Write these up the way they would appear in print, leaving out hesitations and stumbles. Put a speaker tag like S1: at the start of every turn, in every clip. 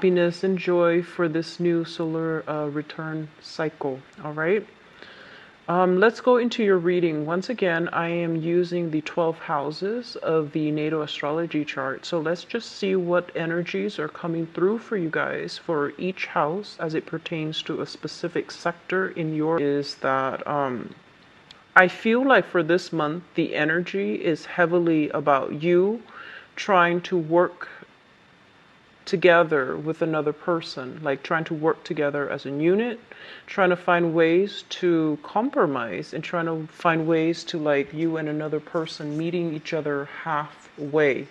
S1: happiness and joy for this new solar return cycle. All right. Let's go into your reading. Once again, I am using the 12 houses of the natal astrology chart. So let's just see what energies are coming through for you guys for each house as it pertains to a specific sector in your is that I feel like for this month the energy is heavily about you trying to work together with another person, like trying to work together as a unit, trying to find ways to compromise and trying to find ways to like you and another person meeting each other halfway.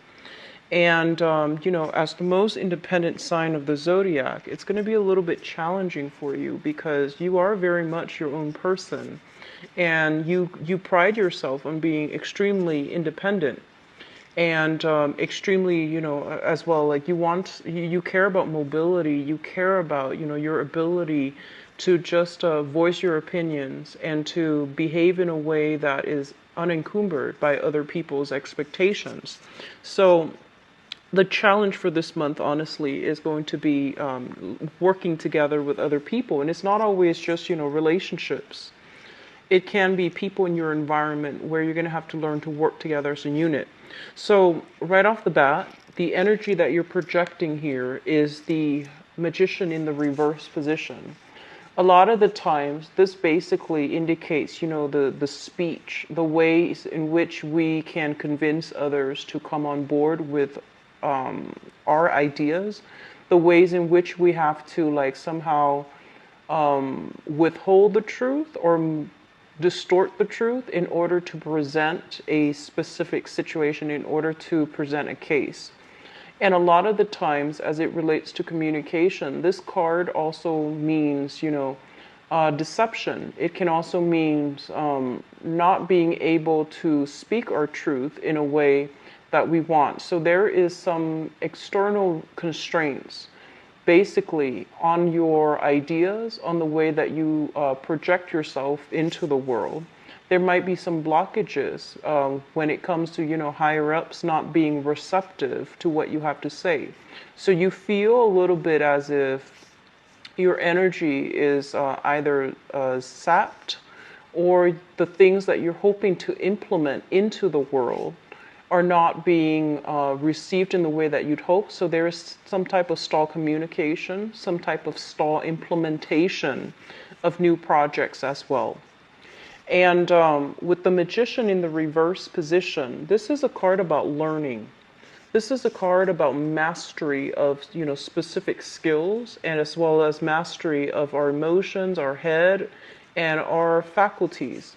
S1: And, as the most independent sign of the zodiac, it's going to be a little bit challenging for you because you are very much your own person and you pride yourself on being extremely independent and extremely, as well, like you care about mobility, you care about, your ability to just voice your opinions and to behave in a way that is unencumbered by other people's expectations. So the challenge for this month, honestly, is going to be working together with other people. And it's not always just, relationships. It can be people in your environment where you're going to have to learn to work together as a unit. So right off the bat, the energy that you're projecting here is the magician in the reverse position. A lot of the times, this basically indicates, the speech, the ways in which we can convince others to come on board with our ideas, the ways in which we have to like somehow withhold the truth or distort the truth in order to present a specific situation, in order to present a case. And a lot of the times, as it relates to communication, this card also means, deception. It can also mean not being able to speak our truth in a way that we want. So there is some external constraints basically on your ideas, on the way that you project yourself into the world. There might be some blockages when it comes to, higher ups not being receptive to what you have to say. So you feel a little bit as if your energy is either sapped, or the things that you're hoping to implement into the world are not being received in the way that you'd hope. So there is some type of stall communication, some type of stall implementation of new projects as well. And with the magician in the reverse position, this is a card about learning. This is a card about mastery of, specific skills, and as well as mastery of our emotions, our head, and our faculties.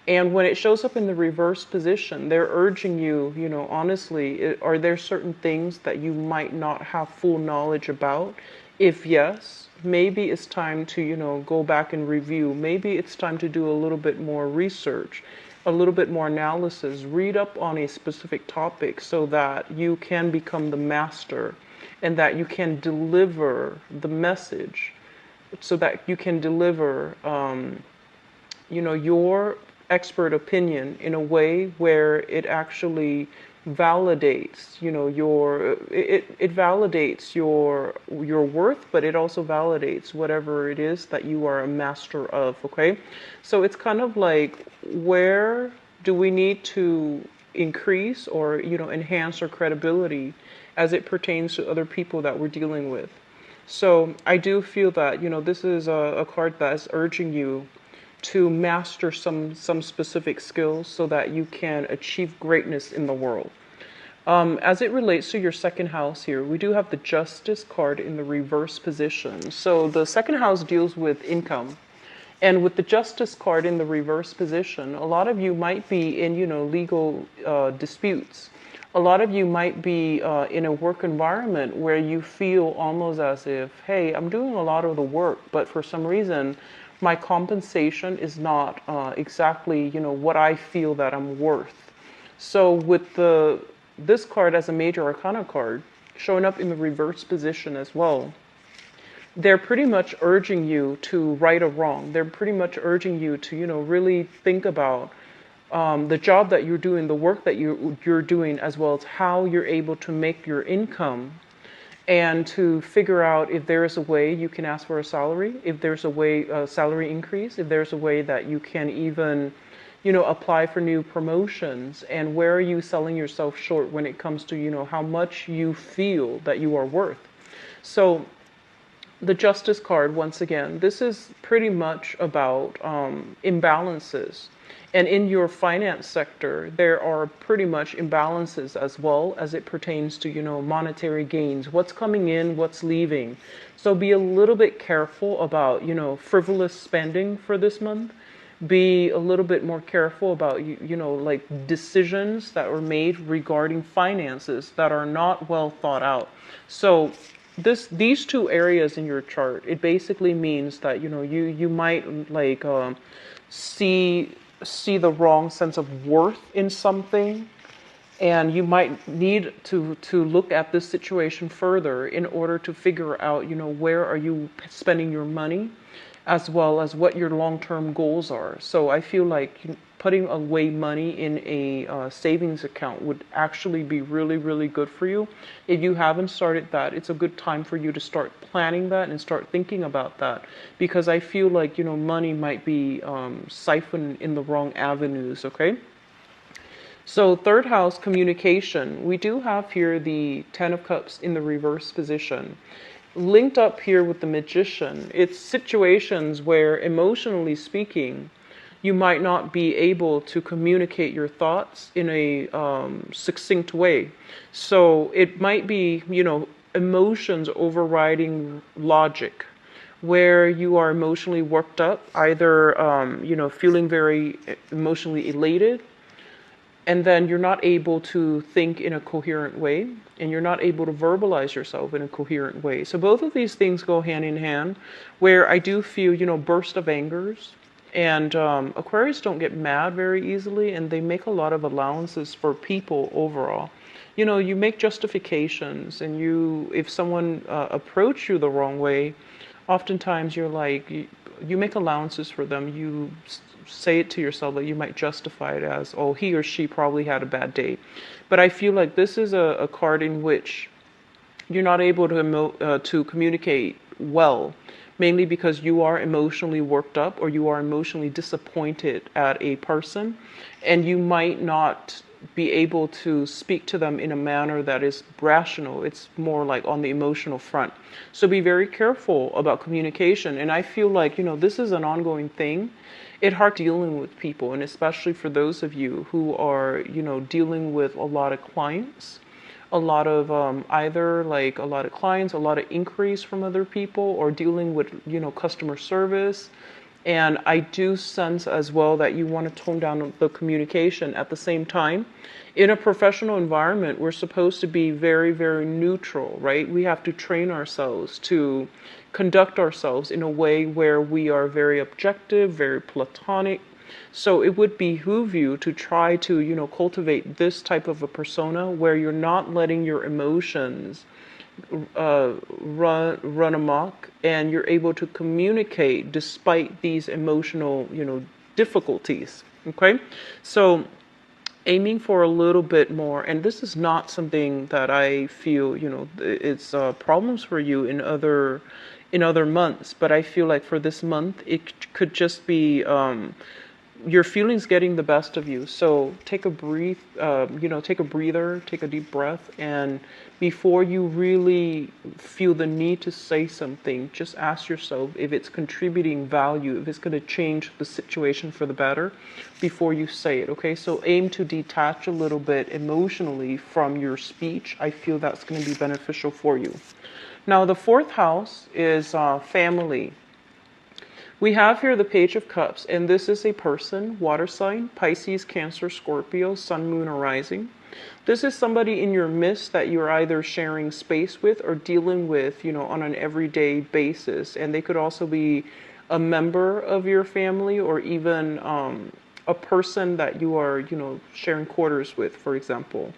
S1: And when it shows up in the reverse position, they're urging you, honestly, are there certain things that you might not have full knowledge about? If yes, maybe it's time to, go back and review. Maybe it's time to do a little bit more research, a little bit more analysis, read up on a specific topic so that you can become the master and that you can deliver the message, so that you can deliver, your expert opinion in a way where it actually validates, it validates your worth, but it also validates whatever it is that you are a master of. Okay, so it's kind of like, where do we need to increase or enhance our credibility as it pertains to other people that we're dealing with? So I do feel that this is a card that is urging you to master some specific skills so that you can achieve greatness in the world. As it relates to your second house here, we do have the Justice card in the reverse position. So the second house deals with income. And with the Justice card in the reverse position, a lot of you might be in, legal disputes. A lot of you might be in a work environment where you feel almost as if, hey, I'm doing a lot of the work, but for some reason, my compensation is not exactly, what I feel that I'm worth. So with this card as a major arcana card, showing up in the reverse position as well, they're pretty much urging you to right a wrong. They're pretty much urging you to, really think about the job that you're doing, the work that you're doing, as well as how you're able to make your income and to figure out if there is a way you can ask for a salary, if there's a way, a salary increase, if there's a way that you can even, apply for new promotions, and where are you selling yourself short when it comes to, how much you feel that you are worth. So the Justice card, once again, this is pretty much about imbalances. And in your finance sector, there are pretty much imbalances as well as it pertains to, monetary gains. What's coming in, what's leaving. So be a little bit careful about, frivolous spending for this month. Be a little bit more careful about, like decisions that were made regarding finances that are not well thought out. So these two areas in your chart, it basically means that you might like see the wrong sense of worth in something, and you might need to look at this situation further in order to figure out where are you spending your money, as well as what your long-term goals are. So I feel like putting away money in a savings account would actually be really, really good for you. If you haven't started that, it's a good time for you to start planning that and start thinking about that, because I feel like money might be siphoned in the wrong avenues. Okay. So third house, communication. We do have here the Ten of Cups in the reverse position. Linked up here with the Magician, it's situations where, emotionally speaking, you might not be able to communicate your thoughts in a succinct way. So it might be, emotions overriding logic, where you are emotionally worked up, either, feeling very emotionally elated, and then you're not able to think in a coherent way, and you're not able to verbalize yourself in a coherent way. So both of these things go hand in hand, where I do feel, burst of angers. And Aquarius don't get mad very easily, and they make a lot of allowances for people overall. You make justifications, and if someone approach you the wrong way, oftentimes you're like, you make allowances for them. You say it to yourself that you might justify it as, oh, he or she probably had a bad day. But I feel like this is a card in which you're not able to communicate well, mainly because you are emotionally worked up, or you are emotionally disappointed at a person, and you might not be able to speak to them in a manner that is rational. It's more like on the emotional front. So be very careful about communication. And I feel like, this is an ongoing thing. It's hard dealing with people, and especially for those of you who are, dealing with a lot of clients, a lot of either like a lot of clients, a lot of inquiries from other people, or dealing with, customer service. And I do sense as well that you want to tone down the communication. At the same time, in a professional environment, we're supposed to be very, very neutral, right? We have to train ourselves to conduct ourselves in a way where we are very objective, very platonic. So it would behoove you to try to, cultivate this type of a persona where you're not letting your emotions run amok, and you're able to communicate despite these emotional, difficulties. Okay, so aiming for a little bit more, and this is not something that I feel, it's problems for you in other months, but I feel like for this month it could just be your feelings getting the best of you. So take a breathe, take a breather, take a deep breath, and before you really feel the need to say something, just ask yourself if it's contributing value, if it's going to change the situation for the better before you say it. Okay, so aim to detach a little bit emotionally from your speech. I feel that's going to be beneficial for you. Now, the fourth house is family. We have here the Page of Cups, and this is a person, water sign, Pisces, Cancer, Scorpio, Sun, Moon, or Rising. This is somebody in your midst that you're either sharing space with or dealing with, on an everyday basis. And they could also be a member of your family, or even a person that you are, sharing quarters with, for example.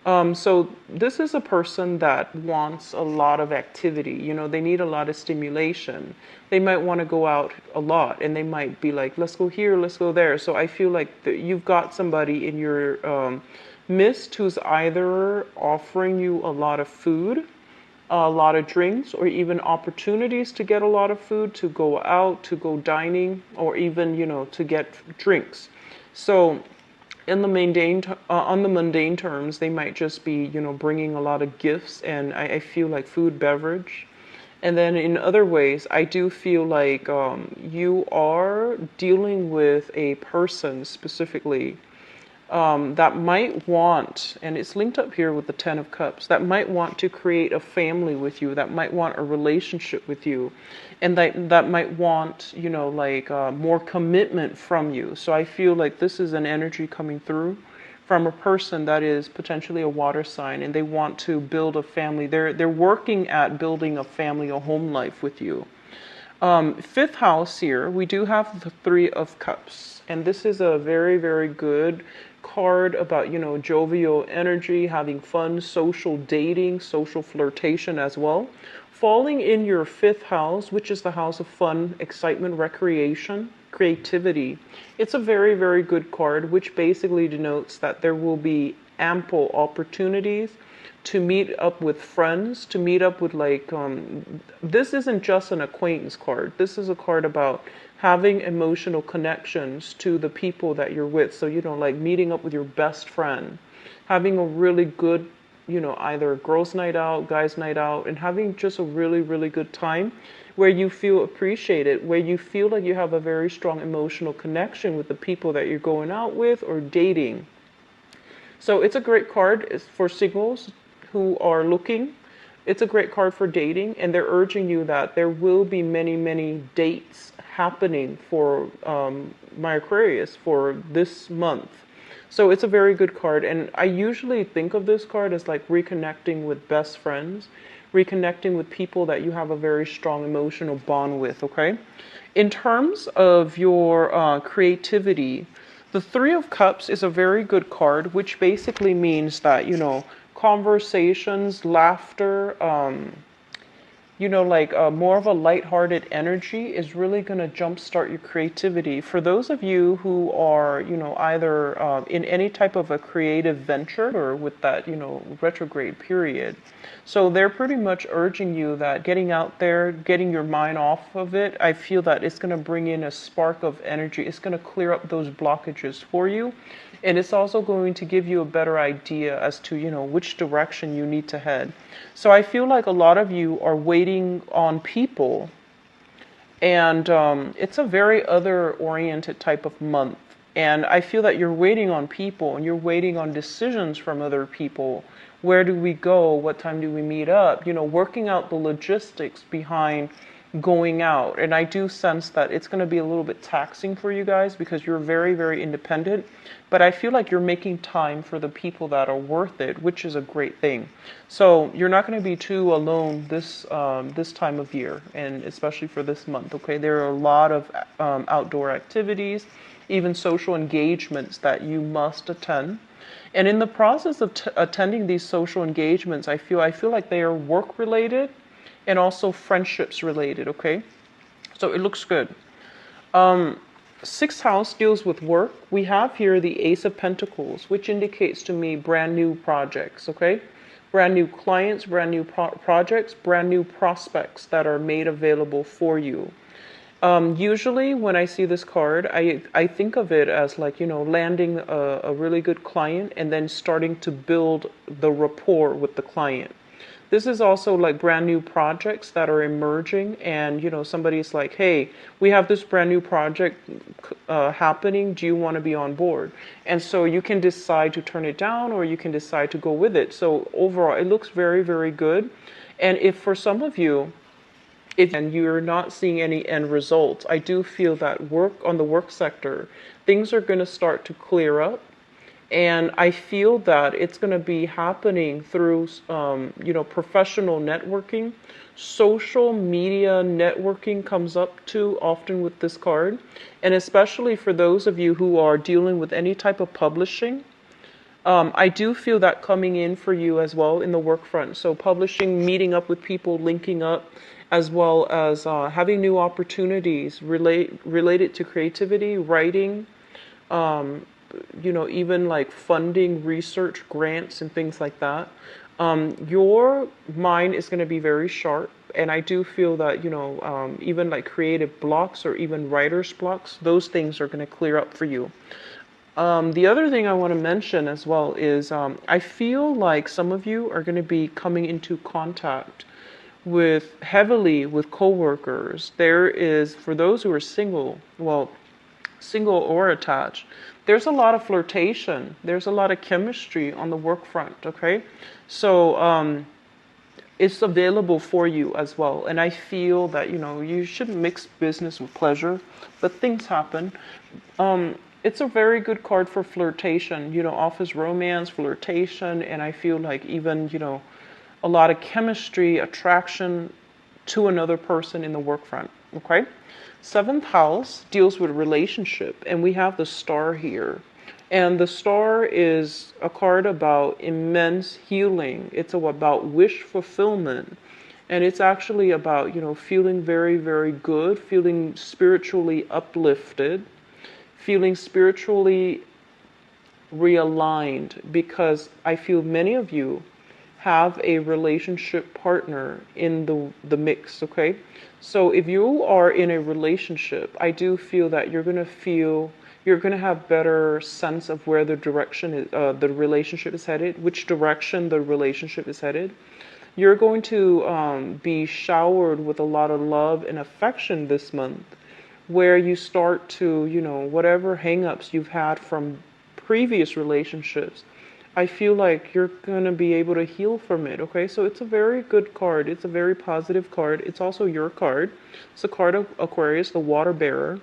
S1: So this is a person that wants a lot of activity. They need a lot of stimulation. They might want to go out a lot, and they might be like, let's go here, let's go there. So I feel like you've got somebody in your midst who's either offering you a lot of food, a lot of drinks, or even opportunities to get a lot of food, to go out, to go dining, or even, to get drinks. So in the on the mundane terms, they might just be, bringing a lot of gifts, and I feel like food, beverage. And then in other ways, I do feel like you are dealing with a person specifically that might want, and it's linked up here with the Ten of Cups, that might want to create a family with you, that might want a relationship with you, and that might want, more commitment from you. So I feel like this is an energy coming through from a person that is potentially a water sign, and they want to build a family. They're working at building a family, a home life with you. Fifth house here, we do have the Three of Cups, and this is a very, very good card about, jovial energy, having fun, social dating, social flirtation as well. Falling in your fifth house, which is the house of fun, excitement, recreation, creativity. It's a very, very good card, which basically denotes that there will be ample opportunities to meet up with friends, to meet up with this isn't just an acquaintance card. This is a card about having emotional connections to the people that you're with. So, like meeting up with your best friend, having a really good, either girls' night out, guys' night out, and having just a really, really good time where you feel appreciated, where you feel like you have a very strong emotional connection with the people that you're going out with or dating. So it's a great card for singles who are looking. It's a great card for dating, and they're urging you that there will be many, many dates happening for my Aquarius for this month. So it's a very good card, and I usually think of this card as like reconnecting with best friends, reconnecting with people that you have a very strong emotional bond with, okay? In terms of your creativity, the Three of Cups is a very good card, which basically means that, conversations, laughter, more of a lighthearted energy is really going to jumpstart your creativity. For those of you who are, either in any type of a creative venture or with that, retrograde period. So they're pretty much urging you that getting out there, getting your mind off of it, I feel that it's going to bring in a spark of energy. It's going to clear up those blockages for you. And it's also going to give you a better idea as to, which direction you need to head. So I feel like a lot of you are waiting on people, and it's a very other-oriented type of month. And I feel that you're waiting on people, and you're waiting on decisions from other people. Where do we go? What time do we meet up? Working out the logistics behind going out. And I do sense that it's going to be a little bit taxing for you guys because you're very, very independent. But I feel like you're making time for the people that are worth it, which is a great thing. So you're not going to be too alone this time of year, and especially for this month, okay? There are a lot of outdoor activities, even social engagements that you must attend. And in the process of attending these social engagements, I feel like they are work related and also friendships related, okay? So it looks good. Sixth house deals with work. We have here the Ace of Pentacles, which indicates to me brand new projects, okay? Brand new clients, brand new projects, brand new prospects that are made available for you. Usually when I see this card, I think of it as like, landing a really good client and then starting to build the rapport with the client. This is also like brand new projects that are emerging, and somebody's like, hey, we have this brand new project happening. Do you want to be on board? And so you can decide to turn it down, or you can decide to go with it. So overall, it looks very, very good. And if for some of you, and you're not seeing any end results, I do feel that on the work sector, things are going to start to clear up. And I feel that it's going to be happening through, professional networking. Social media networking comes up too often with this card. And especially for those of you who are dealing with any type of publishing, I do feel that coming in for you as well in the work front. So publishing, meeting up with people, linking up, as well as having new opportunities related to creativity, writing, even like funding, research, grants, and things like that. Your mind is going to be very sharp. And I do feel that, even like creative blocks or even writer's blocks, those things are going to clear up for you. The other thing I want to mention as well is I feel like some of you are going to be coming into contact heavily with coworkers. There is, for those who are single, well, single or attached, there's a lot of flirtation. There's a lot of chemistry on the work front, okay? So it's available for you as well. And I feel that, you shouldn't mix business with pleasure, but things happen. It's a very good card for flirtation, office romance, flirtation, and I feel like even, a lot of chemistry, attraction to another person in the work front, okay? Seventh house deals with relationship, and we have the star here. And the star is a card about immense healing. It's about wish fulfillment. And it's actually about, feeling very, very good, feeling spiritually uplifted, feeling spiritually realigned, because I feel many of you have a relationship partner in the mix, okay? So if you are in a relationship, I do feel that you're going to have better sense of where the direction is, the relationship is headed, which direction the relationship is headed. You're going to be showered with a lot of love and affection this month, where you start to, whatever hangups you've had from previous relationships, I feel like you're going to be able to heal from it, okay? So it's a very good card. It's a very positive card. It's also your card. It's a card of Aquarius, the water bearer.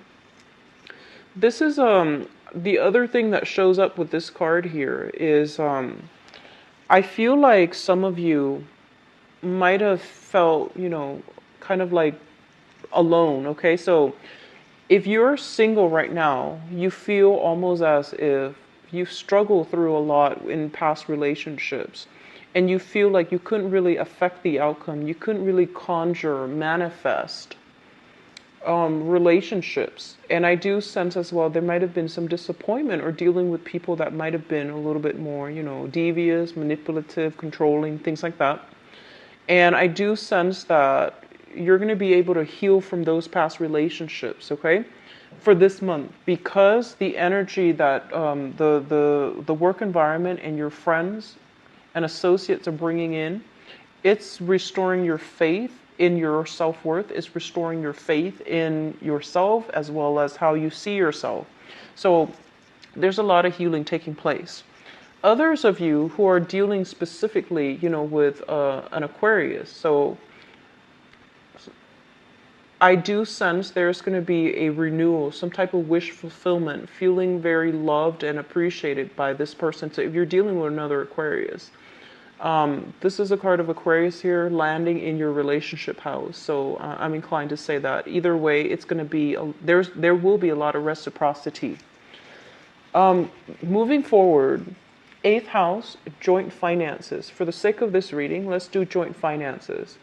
S1: This is the other thing that shows up with this card here is I feel like some of you might have felt, kind of like alone, okay? So if you're single right now, you feel almost as if you've struggled through a lot in past relationships, and you feel like you couldn't really affect the outcome. You couldn't really conjure, manifest relationships. And I do sense as well there might have been some disappointment or dealing with people that might have been a little bit more, devious, manipulative, controlling, things like that. And I do sense that you're going to be able to heal from those past relationships, okay? For this month, because the energy that the work environment and your friends and associates are bringing in, it's restoring your faith in your self-worth. It's restoring your faith in yourself as well as how you see yourself. So there's a lot of healing taking place. Others of you who are dealing specifically, with an Aquarius, so I do sense there's going to be a renewal, some type of wish fulfillment, feeling very loved and appreciated by this person. So if you're dealing with another Aquarius, this is a card of Aquarius here landing in your relationship house. So I'm inclined to say that either way, it's going to be, there will be a lot of reciprocity. Moving forward, 8th house, joint finances. For the sake of this reading, let's do joint finances.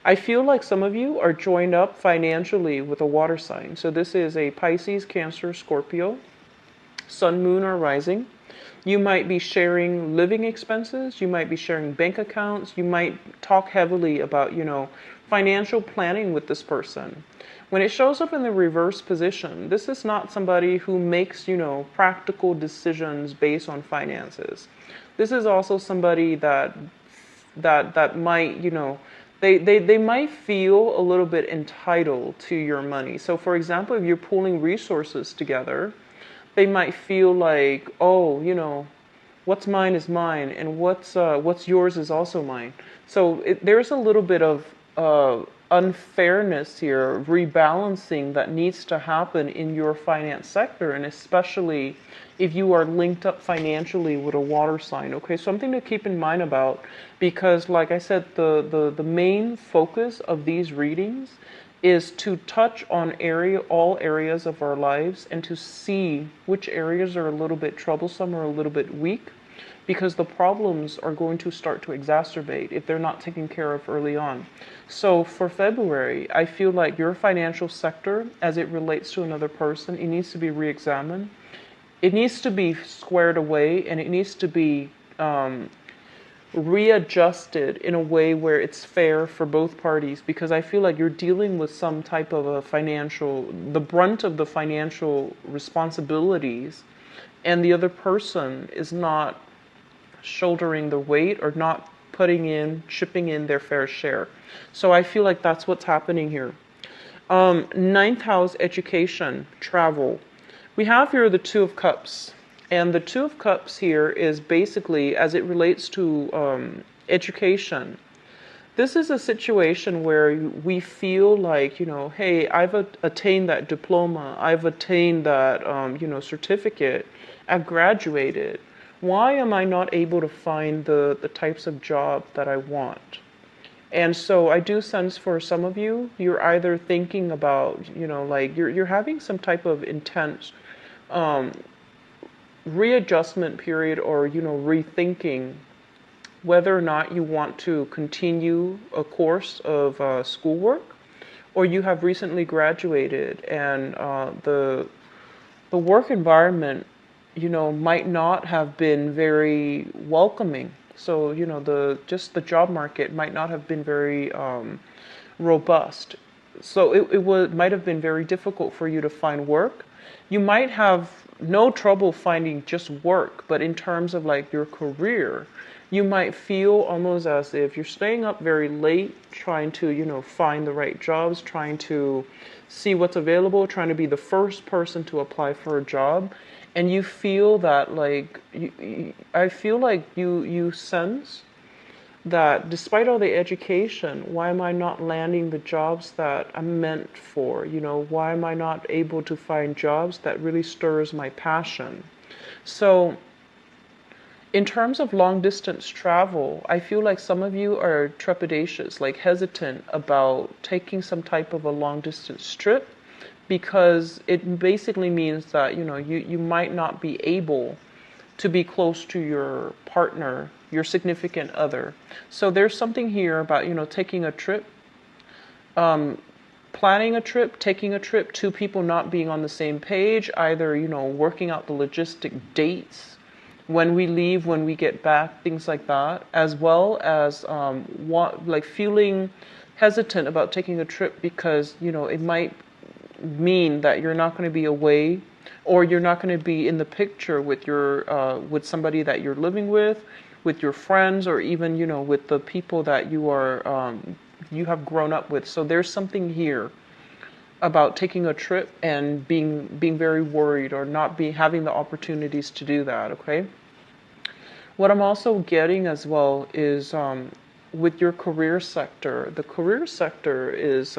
S1: I feel like some of you are joined up financially with a water sign. So this is a Pisces, Cancer, Scorpio, Sun, Moon, or Rising. You might be sharing living expenses. You might be sharing bank accounts. You might talk heavily about, financial planning with this person. When it shows up in the reverse position, this is not somebody who makes, practical decisions based on finances. This is also somebody that might, they might feel a little bit entitled to your money. So for example, if you're pooling resources together, they might feel like, oh, what's mine is mine, and what's yours is also mine. So there's a little bit of unfairness here, rebalancing that needs to happen in your finance sector, and especially if you are linked up financially with a water sign. Okay, something to keep in mind about, because like I said, the main focus of these readings is to touch on all areas of our lives and to see which areas are a little bit troublesome or a little bit weak, because the problems are going to start to exacerbate if they're not taken care of early on. So for February, I feel like your financial sector, as it relates to another person, it needs to be re-examined. It needs to be squared away, and it needs to be readjusted in a way where it's fair for both parties, because I feel like you're dealing with some type of a the brunt of the financial responsibilities, and the other person is not shouldering the weight or not chipping in their fair share. So I feel like that's what's happening here. Ninth house, education, travel. We have here the Two of Cups. And the Two of Cups here is basically, as it relates to education, this is a situation where we feel like, hey, I've attained that diploma, I've attained that, certificate, I've graduated. Why am I not able to find the types of job that I want? And so I do sense for some of you, you're either thinking about, like you're having some type of intense readjustment period, or rethinking whether or not you want to continue a course of schoolwork, or you have recently graduated and the work environment might not have been very welcoming. So the job market might not have been very robust. So it might have been very difficult for you to find work. You might have no trouble finding just work, but in terms of like your career, you might feel almost as if you're staying up very late trying to, find the right jobs, trying to see what's available, trying to be the first person to apply for a job. And you feel that like, I feel like you sense that despite all the education, why am I not landing the jobs that I'm meant for? Why am I not able to find jobs that really stirs my passion? So in terms of long distance travel, I feel like some of you are trepidatious, like hesitant about taking some type of a long distance trip, because it basically means that, you might not be able to be close to your partner, your significant other. So there's something here about, taking a trip, planning a trip, taking a trip, two people not being on the same page, either, working out the logistic dates, when we leave, when we get back, things like that, as well as feeling hesitant about taking a trip because, it might mean that you're not going to be away, or you're not going to be in the picture with with somebody that you're living with your friends, or even with the people that you have grown up with. So there's something here about taking a trip and being very worried, or not having the opportunities to do that. Okay. What I'm also getting as well is with your career sector. The career sector is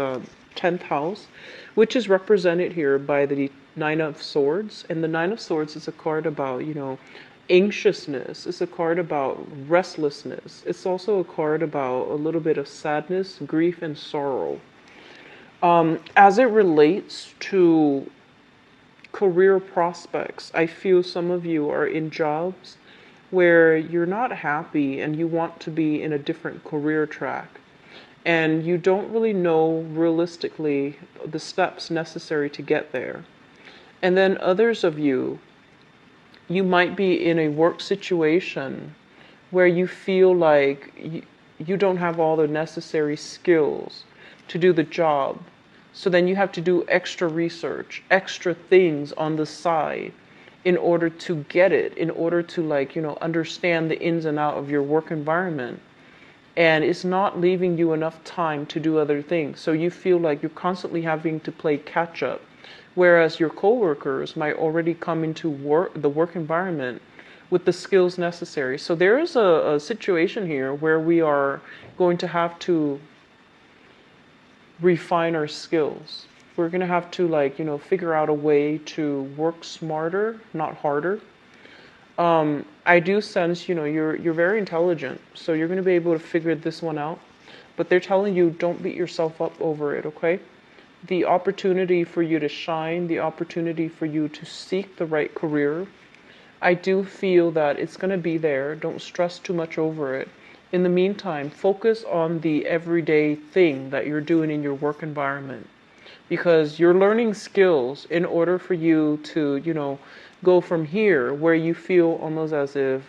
S1: 10th house, which is represented here by the Nine of Swords. And the Nine of Swords is a card about, anxiousness. It's a card about restlessness. It's also a card about a little bit of sadness, grief, and sorrow. As it relates to career prospects, I feel some of you are in jobs where you're not happy and you want to be in a different career track. And you don't really know realistically the steps necessary to get there. And then others of you might be in a work situation where you feel like you don't have all the necessary skills to do the job. So then you have to do extra research, extra things on the side in order to get it, in order to understand the ins and outs of your work environment. And it's not leaving you enough time to do other things. So you feel like you're constantly having to play catch up. Whereas your coworkers might already come into the work environment with the skills necessary. So there is a situation here where we are going to have to refine our skills. We're going to have to figure out a way to work smarter, not harder. I do sense, you're very intelligent, so you're going to be able to figure this one out. But they're telling you, don't beat yourself up over it, okay? The opportunity for you to shine, the opportunity for you to seek the right career, I do feel that it's going to be there. Don't stress too much over it. In the meantime, focus on the everyday thing that you're doing in your work environment. Because you're learning skills in order for you to, go from here where you feel almost as if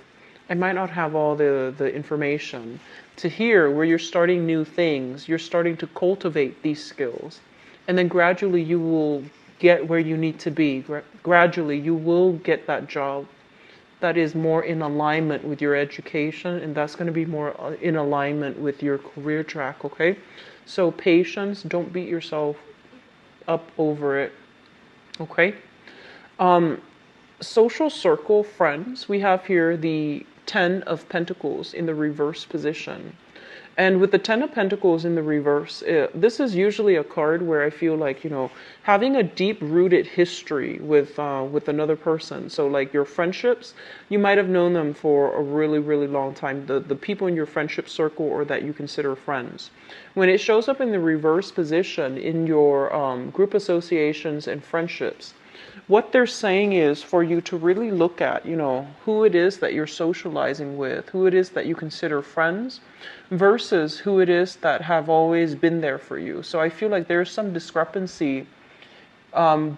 S1: I might not have all the information. To here, where you're starting new things, you're starting to cultivate these skills. And then gradually you will get where you need to be. Gradually you will get that job that is more in alignment with your education, and that's going to be more in alignment with your career track, okay? So patience, don't beat yourself up over it, okay? Social circle, friends, we have here the Ten of Pentacles in the reverse position. And with the Ten of Pentacles in the reverse, this is usually a card where I feel like, having a deep-rooted history with another person. So like your friendships, you might have known them for a really, really long time. The people in your friendship circle or that you consider friends. When it shows up in the reverse position in your group associations and friendships, what they're saying is for you to really look at, who it is that you're socializing with, who it is that you consider friends, versus who it is that have always been there for you. So I feel like there's some discrepancy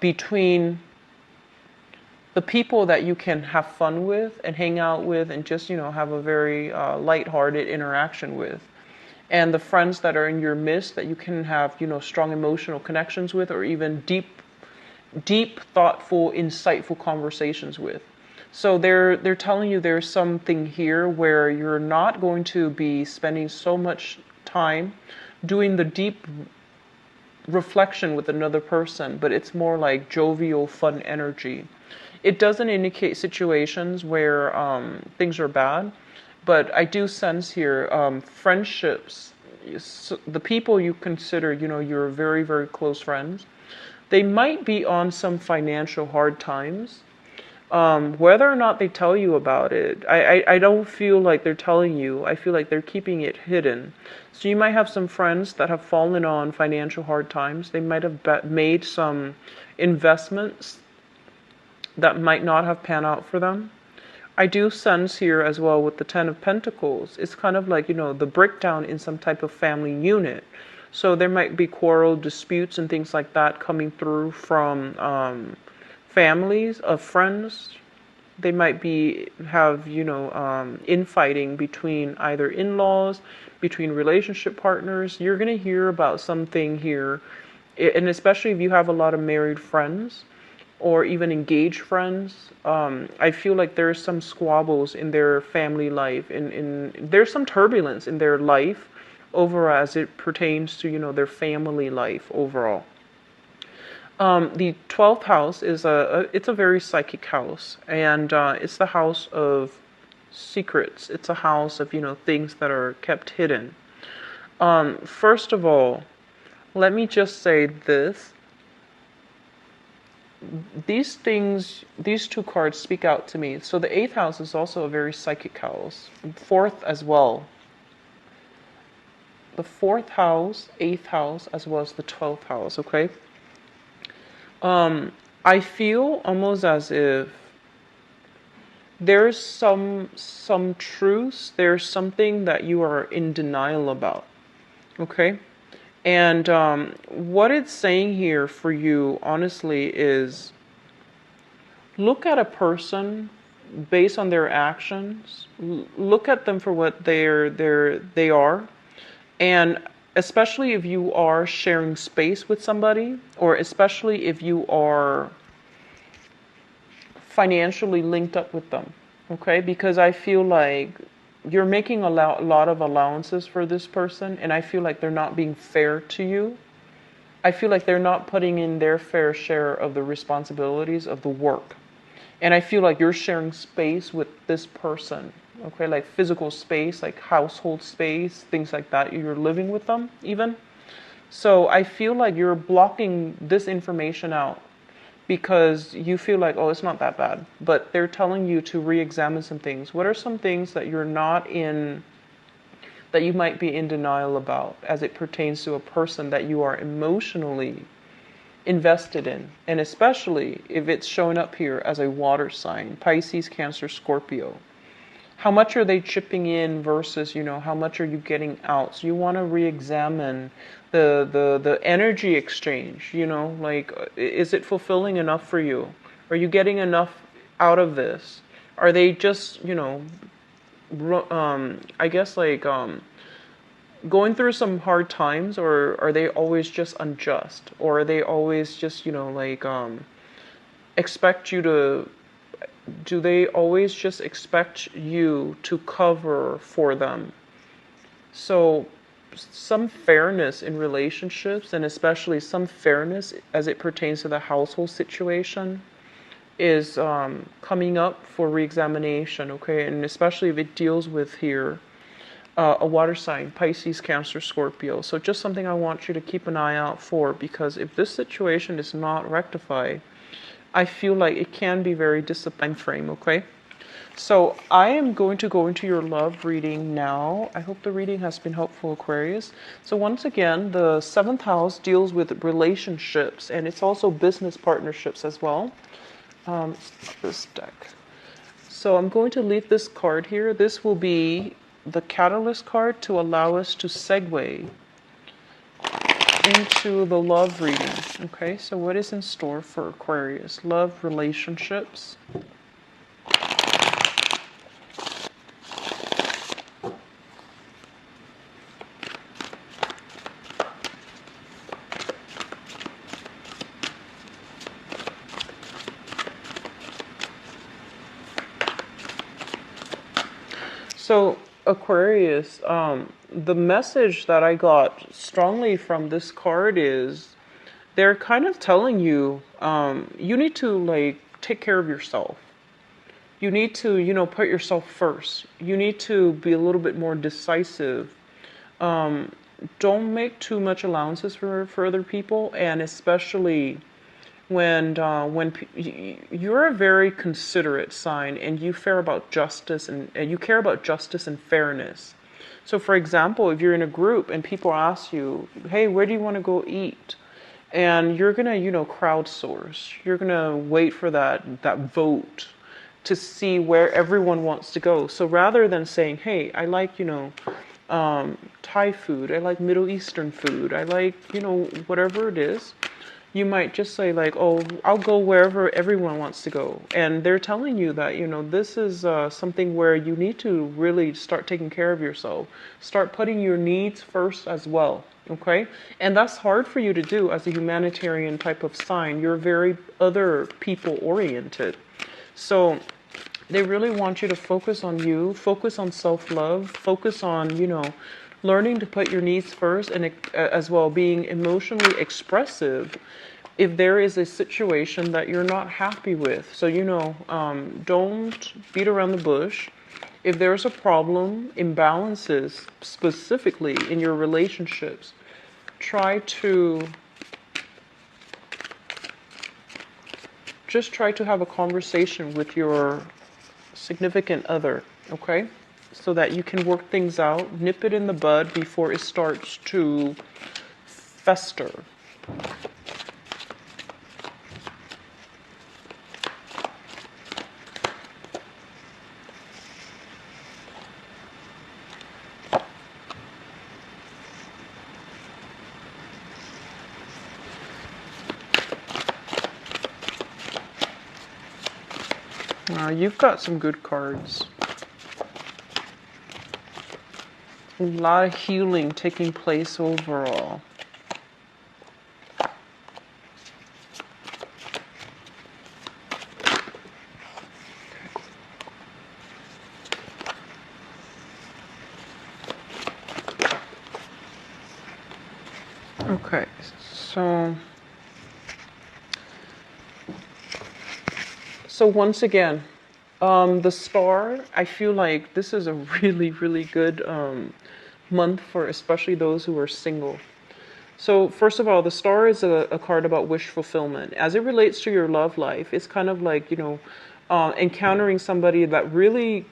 S1: between the people that you can have fun with and hang out with and just, have a very lighthearted interaction with. And the friends that are in your midst that you can have, strong emotional connections with, or even deep, thoughtful, insightful conversations with. So they're telling you there's something here where you're not going to be spending so much time doing the deep reflection with another person, but it's more like jovial, fun energy. It doesn't indicate situations where things are bad, but I do sense here friendships, the people you consider, you're very, very close friends, they might be on some financial hard times. Whether or not they tell you about it, I don't feel like they're telling you. I feel like they're keeping it hidden. So you might have some friends that have fallen on financial hard times. They might have made some investments that might not have panned out for them. I do sense here as well with the Ten of Pentacles, it's kind of like, the breakdown in some type of family unit. So there might be quarrel, disputes, and things like that coming through from families of friends. They might have infighting between either in-laws, between relationship partners. You're going to hear about something here, and especially if you have a lot of married friends or even engaged friends. I feel like there's some squabbles in their family life, and there's some turbulence in their life over as it pertains to their family life overall. The 12th house is it's a very psychic house, and it's the house of secrets. It's a house of things that are kept hidden. First of all, let me just say this. These two cards speak out to me. So the 8th house is also a very psychic house. 4th as well. The 4th house, 8th house, as well as the 12th house, okay? I feel almost as if there's some truth, there's something that you are in denial about, okay? And what it's saying here for you, honestly, is look at a person based on their actions. Look at them for what they are. And especially if you are sharing space with somebody, or especially if you are financially linked up with them, okay? Because I feel like you're making a lot of allowances for this person, and I feel like they're not being fair to you. I feel like they're not putting in their fair share of the responsibilities of the work. And I feel like you're sharing space with this person. Okay, like physical space, like household space, things like that. You're living with them even. So I feel like you're blocking this information out because you feel like, oh, it's not that bad. But they're telling you to re-examine some things. What are some things that you're not in, that you might be in denial about as it pertains to a person that you are emotionally invested in? And especially if it's showing up here as a water sign, Pisces, Cancer, Scorpio. How much are they chipping in versus, how much are you getting out? So you want to re-examine the energy exchange, like, is it fulfilling enough for you? Are you getting enough out of this? Are they just, I guess like going through some hard times, or are they always just unjust, or are they always just, you know, like expect you to, do they always just expect you to cover for them? So some fairness in relationships, and especially some fairness as it pertains to the household situation, is coming up for reexamination, okay? And especially if it deals with here a water sign, Pisces, Cancer, Scorpio. So just something I want you to keep an eye out for, because if this situation is not rectified, I feel like it can be very disappointing frame, okay? So I am going to go into your love reading now. I hope the reading has been helpful, Aquarius. So once again, the 7th house deals with relationships, and it's also business partnerships as well. This deck. So I'm going to leave this card here. This will be the catalyst card to allow us to segue into the love reading. Okay, so what is in store for Aquarius? Love, relationships. So Aquarius, the message that I got strongly from this card is they're kind of telling you, you need to like take care of yourself. You need to, you know, put yourself first. You need to be a little bit more decisive. Don't make too much allowances for other people, and especially when you're a very considerate sign, and you care about justice, and you care about justice and fairness. So for example, if you're in a group and people ask you, hey, where do you want to go eat? And you're gonna, you know, crowdsource. You're gonna wait for that vote to see where everyone wants to go. So rather than saying, hey, I like, you know, Thai food, I like Middle Eastern food, I like, you know, whatever it is, you might just say like, oh, I'll go wherever everyone wants to go. And they're telling you that, you know, this is something where you need to really start taking care of yourself. Start putting your needs first as well, okay? And that's hard for you to do as a humanitarian type of sign. You're very other people oriented. So they really want you to focus on you, focus on self-love, focus on, you know, learning to put your needs first, and as well being emotionally expressive if there is a situation that you're not happy with. So, you know, don't beat around the bush. If there's a problem, imbalances specifically in your relationships, try to have a conversation with your significant other, okay? So that you can work things out, nip it in the bud before it starts to fester. You've got some good cards. A lot of healing taking place overall. Okay, so once again, the star, I feel like this is a really, really good month for especially those who are single. So first of all, the star is a card about wish fulfillment. As it relates to your love life, it's kind of like, you know, encountering somebody that really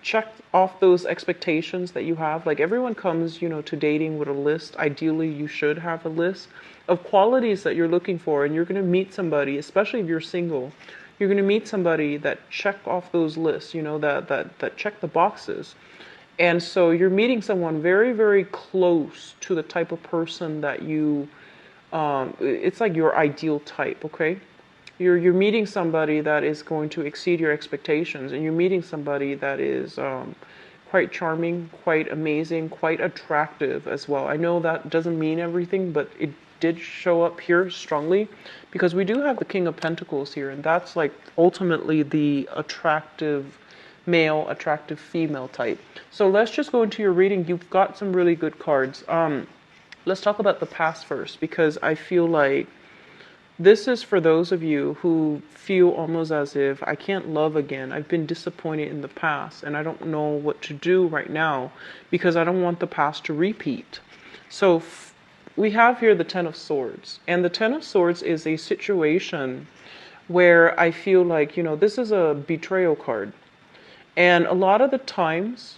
S1: check off those expectations that you have. Like everyone comes, you know, to dating with a list. Ideally, you should have a list of qualities that you're looking for, and you're going to meet somebody, especially if you're single. You're going to meet somebody that check off those lists, you know, that check the boxes. And so you're meeting someone very, very close to the type of person that you, it's like your ideal type, okay? You're meeting somebody that is going to exceed your expectations, and you're meeting somebody that is quite charming, quite amazing, quite attractive as well. I know that doesn't mean everything, but it did show up here strongly because we do have the King of Pentacles here, and that's like ultimately the attractive male, attractive female type. So let's just go into your reading. You've got some really good cards. Let's talk about the past first, because I feel like this is for those of you who feel almost as if I can't love again. I've been disappointed in the past and I don't know what to do right now because I don't want the past to repeat. So we have here the Ten of Swords, and the Ten of Swords is a situation where I feel like, you know, this is a betrayal card. And a lot of the times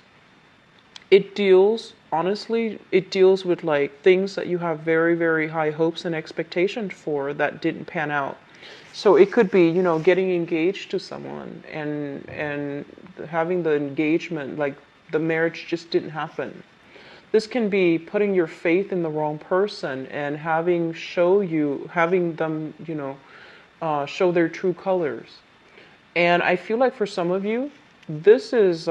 S1: it deals, honestly, it deals with like things that you have very, very high hopes and expectations for that didn't pan out. So it could be, you know, getting engaged to someone and having the engagement, like the marriage just didn't happen. This can be putting your faith in the wrong person and having them, you know, show their true colors. And I feel like for some of you, this is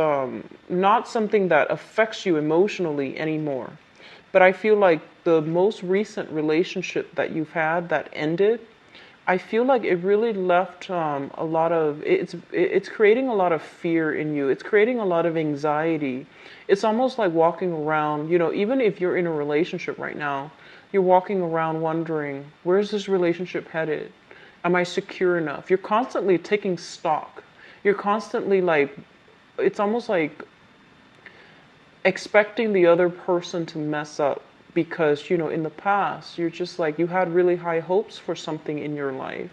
S1: not something that affects you emotionally anymore. But I feel like the most recent relationship that you've had that ended, I feel like it really left a lot of, it's creating a lot of fear in you. It's creating a lot of anxiety. It's almost like walking around, you know, even if you're in a relationship right now, you're walking around wondering, where's this relationship headed? Am I secure enough? You're constantly taking stock. You're constantly like, it's almost like expecting the other person to mess up because, you know, in the past, you're just like, you had really high hopes for something in your life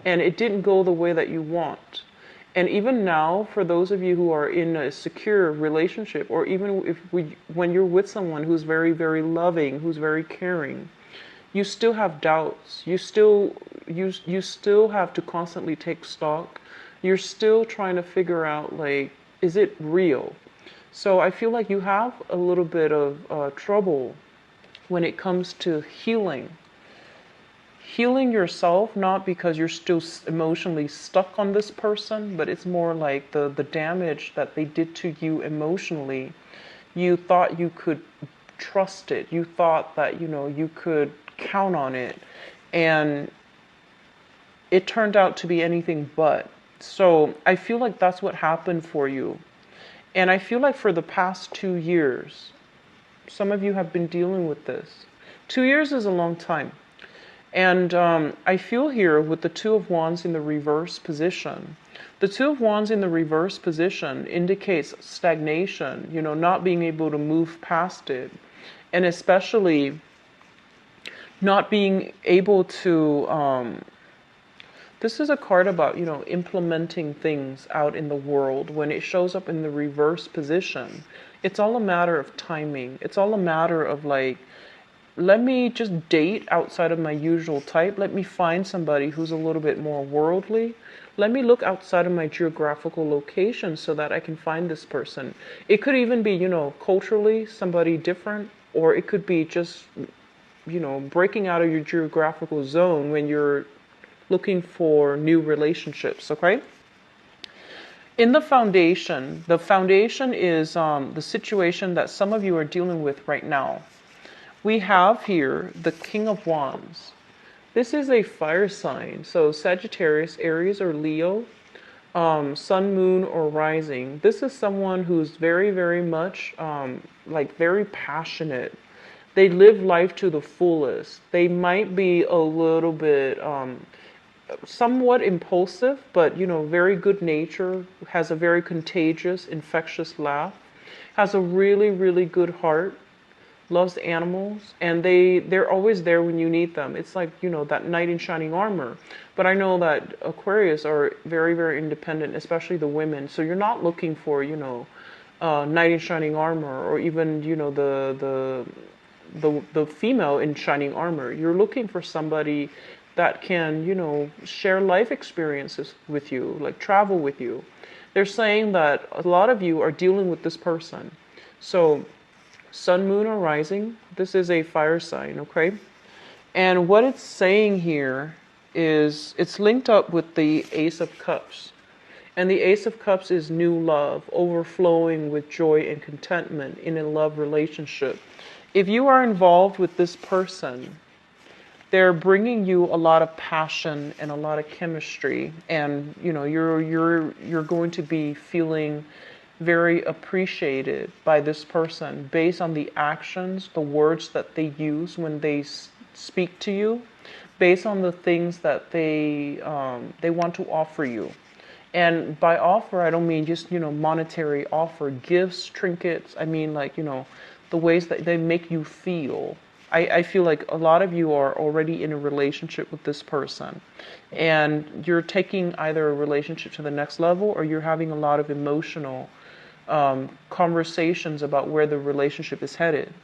S1: and it didn't go the way that you want. And even now, for those of you who are in a secure relationship, or even when you're with someone who's very, very loving, who's very caring, you still have doubts. You still have to constantly take stock. You're still trying to figure out, like, is it real? So I feel like you have a little bit of trouble when it comes to healing. Healing yourself, not because you're still emotionally stuck on this person, but it's more like the damage that they did to you emotionally. You thought you could trust it. You thought that, you know, you could count on it. And it turned out to be anything but. So I feel like that's what happened for you. And I feel like for the past 2 years, some of you have been dealing with this. 2 years is a long time. And I feel here with the Two of Wands in the reverse position. The Two of Wands in the reverse position indicates stagnation, you know, not being able to move past it. And especially not being able to... this is a card about, you know, implementing things out in the world. When it shows up in the reverse position, it's all a matter of timing. It's all a matter of like, let me just date outside of my usual type. Let me find somebody who's a little bit more worldly. Let me look outside of my geographical location so that I can find this person. It could even be, you know, culturally somebody different, or it could be just, you know, breaking out of your geographical zone when you're looking for new relationships, okay? In the foundation is the situation that some of you are dealing with right now. We have here the King of Wands. This is a fire sign, so Sagittarius, Aries, or Leo, Sun, Moon, or Rising. This is someone who's very, very much like very passionate. They live life to the fullest. They might be a little bit somewhat impulsive, but, you know, very good nature, has a very contagious, infectious laugh, has a really, really good heart, loves animals, and they're always there when you need them. It's like, you know, that knight in shining armor. But I know that Aquarius are very, very independent, especially the women. So you're not looking for, you know, knight in shining armor, or even, you know, the female in shining armor. You're looking for somebody that can, you know, share life experiences with you, like travel with you. They're saying that a lot of you are dealing with this person. So Sun, Moon, or Rising, this is a fire sign, okay? And what it's saying here is, it's linked up with the Ace of Cups. And the Ace of Cups is new love, overflowing with joy and contentment in a love relationship. If you are involved with this person, they're bringing you a lot of passion and a lot of chemistry, and you're going to be feeling very appreciated by this person based on the actions, the words that they use when they speak to you, based on the things that they want to offer you. And by offer, I don't mean just, monetary offer, gifts, trinkets. I mean, like, the ways that they make you feel. I feel like a lot of you are already in a relationship with this person, and you're taking either a relationship to the next level, or you're having a lot of emotional conversations about where the relationship is headed.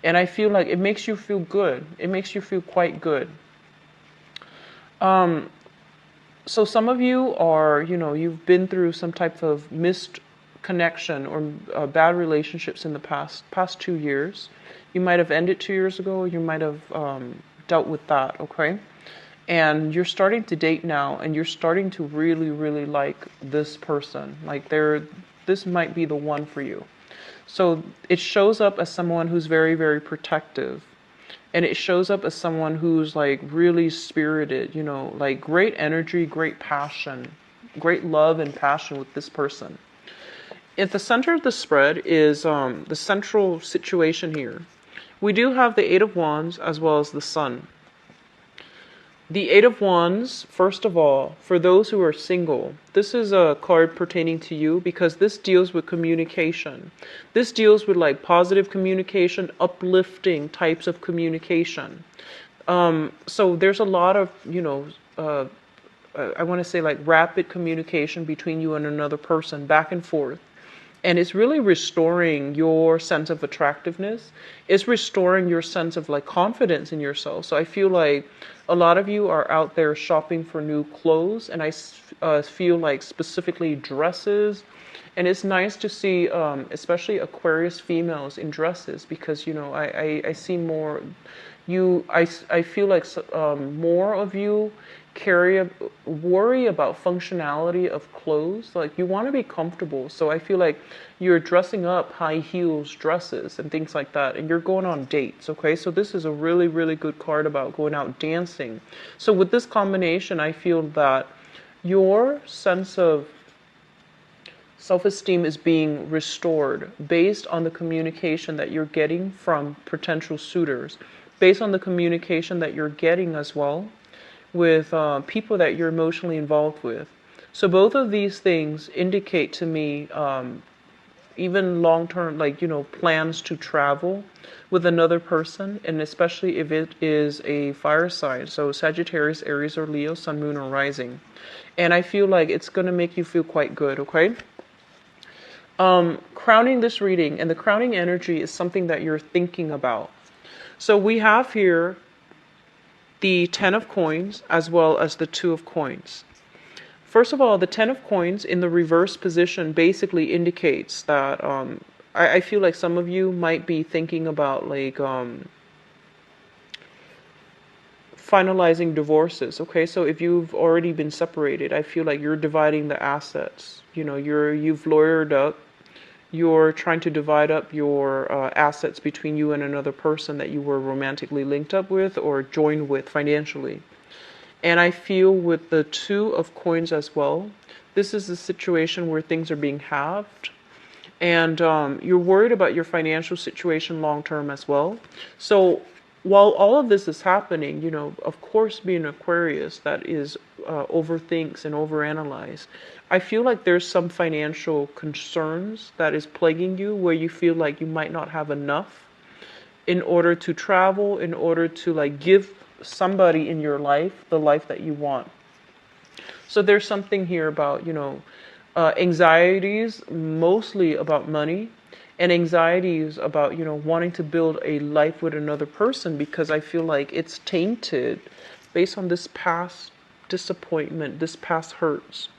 S1: And I feel like it makes you feel good. It makes you feel quite good. So some of you are, you've been through some type of missed connection or bad relationships in the past 2 years. You might have ended 2 years ago. You might have dealt with that, okay? And you're starting to date now, and you're starting to really, really like this person. Like this might be the one for you. So it shows up as someone who's very, very protective. And it shows up as someone who's like really spirited, like great energy, great passion, great love and passion with this person. At the center of the spread is the central situation here. We do have the Eight of Wands as well as the Sun. The Eight of Wands, first of all, for those who are single, this is a card pertaining to you because this deals with communication. This deals with like positive communication, uplifting types of communication. So there's a lot of, I want to say like rapid communication between you and another person, back and forth. And it's really restoring your sense of attractiveness. It's restoring your sense of like confidence in yourself. So I feel like a lot of you are out there shopping for new clothes. And I feel like specifically dresses. And it's nice to see, especially Aquarius females in dresses, because, I see more, I feel like more of you worry about functionality of clothes. Like you want to be comfortable. So I feel like you're dressing up high heels dresses and things like that, and you're going on dates. Okay, so this is a really, really good card about going out dancing. So with this combination, I feel that your sense of self-esteem is being restored based on the communication that you're getting from potential suitors, based on the communication that you're getting as well with people that you're emotionally involved with. So both of these things indicate to me even long-term, like, plans to travel with another person, and especially if it is a fire sign. So Sagittarius, Aries, or Leo, Sun, Moon, or Rising. And I feel like it's going to make you feel quite good, okay? Crowning this reading, and the crowning energy is something that you're thinking about. So we have here the Ten of Coins as well as the Two of Coins. First of all, the Ten of Coins in the reverse position basically indicates that I feel like some of you might be thinking about like finalizing divorces. Okay, so if you've already been separated, I feel like you're dividing the assets. You've lawyered up. You're trying to divide up your assets between you and another person that you were romantically linked up with or joined with financially. And I feel with the Two of Coins as well, this is a situation where things are being halved. And you're worried about your financial situation long term as well. So while all of this is happening, of course, being Aquarius that is overthinks and overanalyze, I feel like there's some financial concerns that is plaguing you where you feel like you might not have enough in order to travel, in order to like give somebody in your life the life that you want. So there's something here about, anxieties, mostly about money, and anxieties about, wanting to build a life with another person, because I feel like it's tainted based on this past disappointment, this past hurts.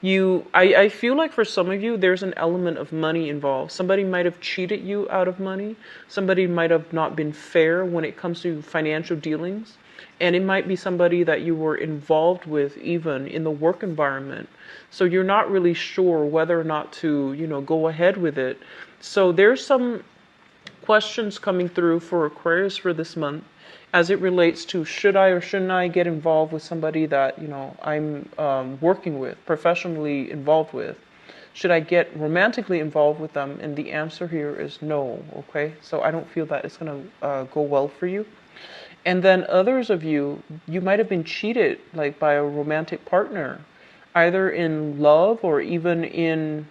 S1: I feel like for some of you, there's an element of money involved. Somebody might have cheated you out of money. Somebody might have not been fair when it comes to financial dealings. And it might be somebody that you were involved with even in the work environment. So you're not really sure whether or not to, go ahead with it. So there's some questions coming through for Aquarius for this month as it relates to should I or shouldn't I get involved with somebody that, I'm working with, professionally involved with. Should I get romantically involved with them? And the answer here is no, okay? So I don't feel that it's going to go well for you. And then others of you, you might have been cheated like by a romantic partner, either in love or even in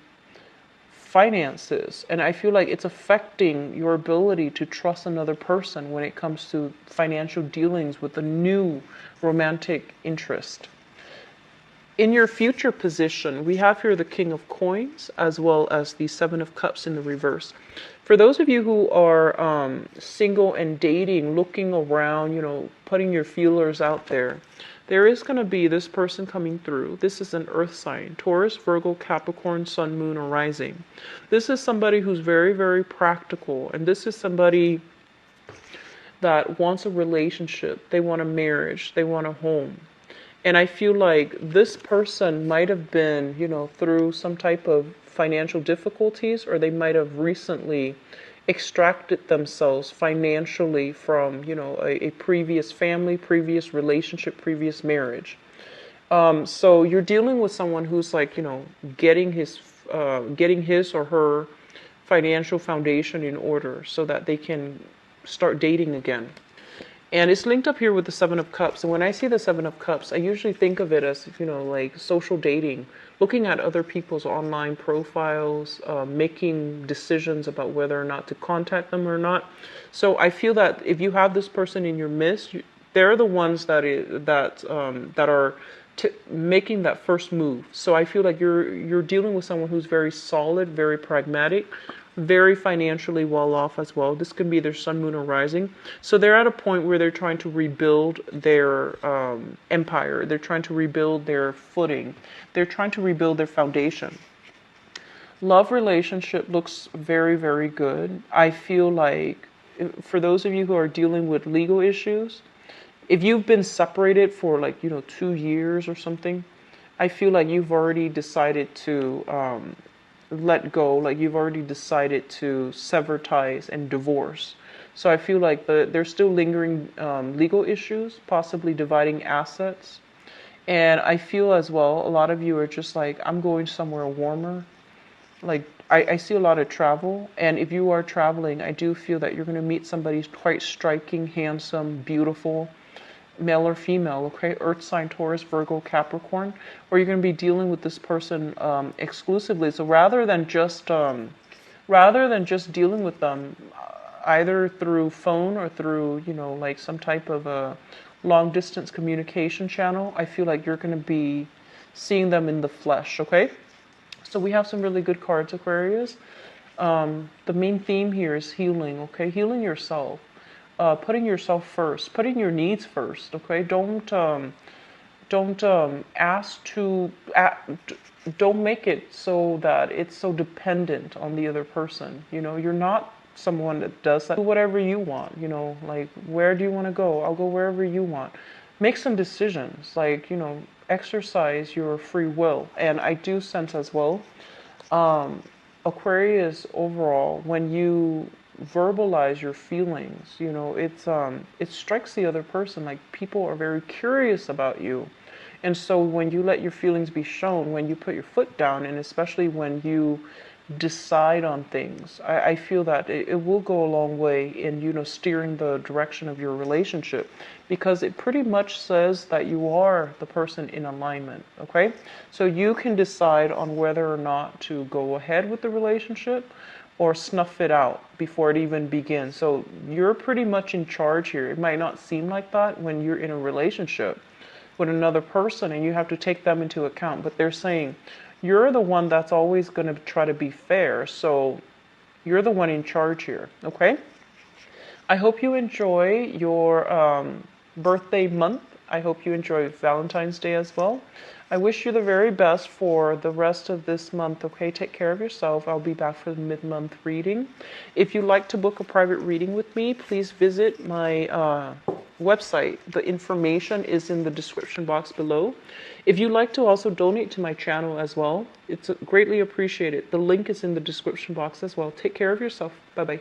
S1: finances. And I feel like it's affecting your ability to trust another person when it comes to financial dealings with a new romantic interest. In your future position, we have here the King of Coins as well as the Seven of Cups in the reverse. For those of you who are single and dating, looking around, putting your feelers out there, there is going to be this person coming through. This is an earth sign, Taurus, Virgo, Capricorn, Sun, Moon, or Rising. This is somebody who's very, very practical. And this is somebody that wants a relationship. They want a marriage. They want a home. And I feel like this person might have been, through some type of financial difficulties, or they might have recently extracted themselves financially from, a previous family, previous relationship, previous marriage. So you're dealing with someone who's like, getting his or her financial foundation in order so that they can start dating again. And it's linked up here with the Seven of Cups. And when I see the Seven of Cups, I usually think of it as, like social dating, looking at other people's online profiles, making decisions about whether or not to contact them or not. So I feel that if you have this person in your midst, they're the ones that are making that first move. So I feel like you're dealing with someone who's very solid, very pragmatic, very financially well off as well. This can be their sun, moon, or rising. So they're at a point where they're trying to rebuild their empire. They're trying to rebuild their footing. They're trying to rebuild their foundation. Love relationship looks very, very good. I feel like for those of you who are dealing with legal issues, if you've been separated for 2 years or something, I feel like you've already decided to let go, like you've already decided to sever ties and divorce. So I feel like there's still lingering legal issues, possibly dividing assets. And I feel as well, a lot of you are just like, I'm going somewhere warmer. Like I see a lot of travel. And if you are traveling, I do feel that you're going to meet somebody quite striking, handsome, beautiful, male or female, okay? Earth sign, Taurus, Virgo, Capricorn, or you're going to be dealing with this person exclusively. So rather than just dealing with them either through phone or through, like some type of a long distance communication channel, I feel like you're going to be seeing them in the flesh, okay? So we have some really good cards, Aquarius. The main theme here is healing, okay? Healing yourself. Putting yourself first, putting your needs first, okay? Don't make it so that it's so dependent on the other person. You're not someone that does that. Do whatever you want, like where do you want to go? I'll go wherever you want. Make some decisions, like, exercise your free will. And I do sense as well, Aquarius overall, when you verbalize your feelings, it strikes the other person. Like people are very curious about you. And so when you let your feelings be shown, when you put your foot down, and especially when you decide on things, I feel that it will go a long way in, steering the direction of your relationship, because it pretty much says that you are the person in alignment, okay? So you can decide on whether or not to go ahead with the relationship or snuff it out before it even begins. So you're pretty much in charge here. It might not seem like that when you're in a relationship with another person and you have to take them into account, but they're saying you're the one that's always going to try to be fair, so you're the one in charge here, okay? I hope you enjoy your birthday month I hope you enjoy Valentine's Day as well. I wish you the very best for the rest of this month, okay? Take care of yourself. I'll be back for the mid-month reading. If you'd like to book a private reading with me, please visit my website. The information is in the description box below. If you'd like to also donate to my channel as well, it's greatly appreciated. The link is in the description box as well. Take care of yourself. Bye-bye.